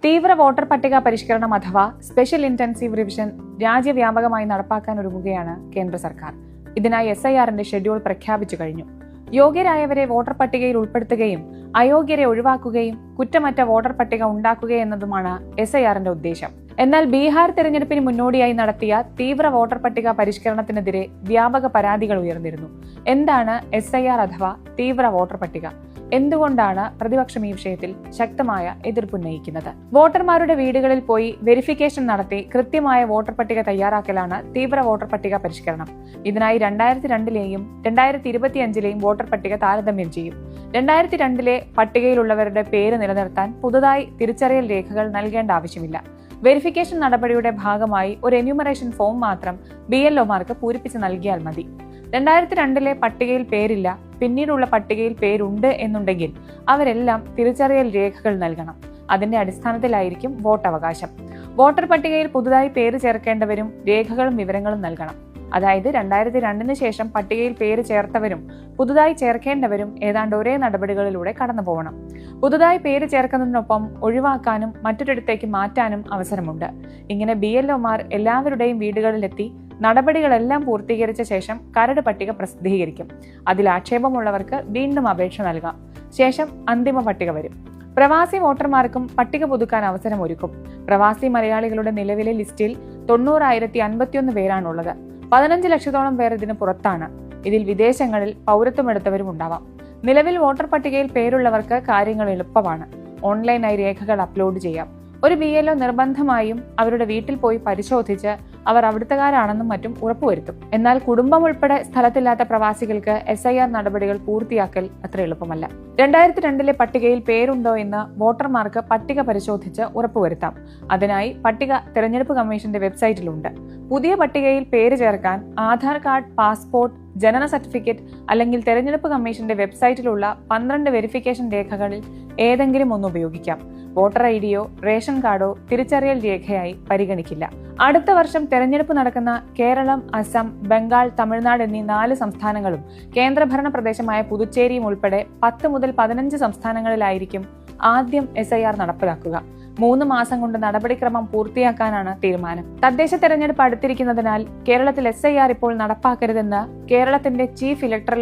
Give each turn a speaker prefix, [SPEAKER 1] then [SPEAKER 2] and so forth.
[SPEAKER 1] തീവ്ര വോട്ടർ പട്ടിക പരിഷ്കരണം അഥവാ സ്പെഷ്യൽ ഇന്റൻസീവ് റിവിഷൻ രാജ്യവ്യാപകമായി നടപ്പാക്കാൻ ഒരുങ്ങുകയാണ് കേന്ദ്ര സർക്കാർ. ഇതിനായി SIRന്റെ ഷെഡ്യൂൾ പ്രഖ്യാപിച്ചു കഴിഞ്ഞു. യോഗ്യരായവരെ വോട്ടർ പട്ടികയിൽ ഉൾപ്പെടുത്തുകയും അയോഗ്യരെ ഒഴിവാക്കുകയും കുറ്റമറ്റ വോട്ടർ പട്ടിക ഉണ്ടാക്കുകയെന്നതുമാണ് SIRന്റെ ഉദ്ദേശം. എന്നാൽ ബീഹാർ തെരഞ്ഞെടുപ്പിന് മുന്നോടിയായി നടത്തിയ തീവ്ര വോട്ടർ പട്ടിക പരിഷ്കരണത്തിനെതിരെ വ്യാപക പരാതികൾ ഉയർന്നിരുന്നു. എന്താണ് SIR അഥവാ തീവ്ര വോട്ടർ പട്ടിക? എന്തുകൊണ്ടാണ് പ്രതിപക്ഷം ഈ വിഷയത്തിൽ ശക്തമായ എതിർപ്പുന്നയിക്കുന്നത്? വോട്ടർമാരുടെ വീടുകളിൽ പോയി വെരിഫിക്കേഷൻ നടത്തി കൃത്യമായ വോട്ടർ പട്ടിക തയ്യാറാക്കലാണ് തീവ്ര വോട്ടർ പട്ടിക പരിഷ്കരണം. ഇതിനായി 2002ലെയും 2025ലെയും വോട്ടർ പട്ടിക താരതമ്യം ചെയ്യും. 2002ലെ പട്ടികയിലുള്ളവരുടെ പേര് നിലനിർത്താൻ പുതുതായി തിരിച്ചറിയൽ രേഖകൾ നൽകേണ്ട ആവശ്യമില്ല. വെരിഫിക്കേഷൻ നടപടിയുടെ ഭാഗമായി ഒരു എന്യൂമറേഷൻ ഫോം മാത്രം BLOമാർക്ക് പൂരിപ്പിച്ച് നൽകിയാൽ മതി. 2002ലെ പട്ടികയിൽ പേരില്ല, പിന്നീടുള്ള പട്ടികയിൽ പേരുണ്ട് എന്നുണ്ടെങ്കിൽ അവരെല്ലാം തിരിച്ചറിയൽ രേഖകൾ നൽകണം. അതിന്റെ അടിസ്ഥാനത്തിലായിരിക്കും വോട്ടവകാശം. വോട്ടർ പട്ടികയിൽ പുതുതായി പേര് ചേർക്കേണ്ടവരും രേഖകളും വിവരങ്ങളും നൽകണം. അതായത് 2002ന് ശേഷം പട്ടികയിൽ പേര് ചേർത്തവരും പുതുതായി ചേർക്കേണ്ടവരും ഏതാണ്ട് ഒരേ നടപടികളിലൂടെ കടന്നു പോകണം. പുതുതായി പേര് ചേർക്കുന്നതിനൊപ്പം ഒഴിവാക്കാനും മറ്റൊരിടത്തേക്ക് മാറ്റാനും അവസരമുണ്ട്. ഇങ്ങനെ BLOമാർ എല്ലാവരുടെയും വീടുകളിലെത്തി നടപടികളെല്ലാം പൂർത്തീകരിച്ച ശേഷം കരട് പട്ടിക പ്രസിദ്ധീകരിക്കും. അതിൽ ആക്ഷേപമുള്ളവർക്ക് വീണ്ടും അപേക്ഷ നൽകാം. ശേഷം അന്തിമ പട്ടിക വരും. പ്രവാസി വോട്ടർമാർക്കും പട്ടിക പുതുക്കാൻ അവസരം ഒരുക്കും. പ്രവാസി മലയാളികളുടെ നിലവിലെ ലിസ്റ്റിൽ 90,051 പേരാണുള്ളത്. 15 ലക്ഷത്തോളം പേർ ഇതിന് പുറത്താണ്. ഇതിൽ വിദേശങ്ങളിൽ പൗരത്വമെടുത്തവരും ഉണ്ടാവാം. നിലവിൽ വോട്ടർ പട്ടികയിൽ പേരുള്ളവർക്ക് കാര്യങ്ങൾ എളുപ്പമാണ്. ഓൺലൈനായി രേഖകൾ അപ്ലോഡ് ചെയ്യാം. ഒരു BLO നിർബന്ധമായും അവരുടെ വീട്ടിൽ പോയി പരിശോധിച്ച് അവർ അവിടുത്തുകാരാണെന്നും മറ്റും ഉറപ്പുവരുത്തും. എന്നാൽ കുടുംബം ഉൾപ്പെടെ സ്ഥലത്തില്ലാത്ത പ്രവാസികൾക്ക് SIR നടപടികൾ പൂർത്തിയാക്കൽ അത്ര എളുപ്പമല്ല. 2002ലെ പട്ടികയിൽ പേരുണ്ടോ എന്ന് വോട്ടർമാർക്ക് പട്ടിക പരിശോധിച്ച് ഉറപ്പുവരുത്താം. അതിനായി പട്ടിക തെരഞ്ഞെടുപ്പ് കമ്മീഷന്റെ വെബ്സൈറ്റിലുണ്ട്. പുതിയ പട്ടികയിൽ പേര് ചേർക്കാൻ ആധാർ കാർഡ്, പാസ്പോർട്ട്, ജനന സർട്ടിഫിക്കറ്റ് അല്ലെങ്കിൽ തെരഞ്ഞെടുപ്പ് കമ്മീഷന്റെ വെബ്സൈറ്റിലുള്ള 12 വെരിഫിക്കേഷൻ രേഖകളിൽ ഏതെങ്കിലും ഒന്ന് ഉപയോഗിക്കാം. വോട്ടർ IDയോ റേഷൻ കാർഡോ തിരിച്ചറിയൽ രേഖയായി പരിഗണിക്കില്ല. അടുത്ത വർഷം തെരഞ്ഞെടുപ്പ് നടക്കുന്ന കേരളം, അസം, ബംഗാൾ, തമിഴ്നാട് എന്നീ 4 സംസ്ഥാനങ്ങളും കേന്ദ്രഭരണ പ്രദേശമായ പുതുച്ചേരിയും ഉൾപ്പെടെ 10 മുതൽ 15 സംസ്ഥാനങ്ങളിലായിരിക്കും ആദ്യം SIR നടപ്പിലാക്കുക. 3 മാസം കൊണ്ട് നടപടിക്രമം പൂർത്തിയാക്കാനാണ് തീരുമാനം. തദ്ദേശ തെരഞ്ഞെടുപ്പ് അടുത്തിരിക്കുന്നതിനാൽ കേരളത്തിൽ SIR ഇപ്പോൾ നടപ്പാക്കരുതെന്ന് കേരളത്തിന്റെ ചീഫ് ഇലക്ടറൽ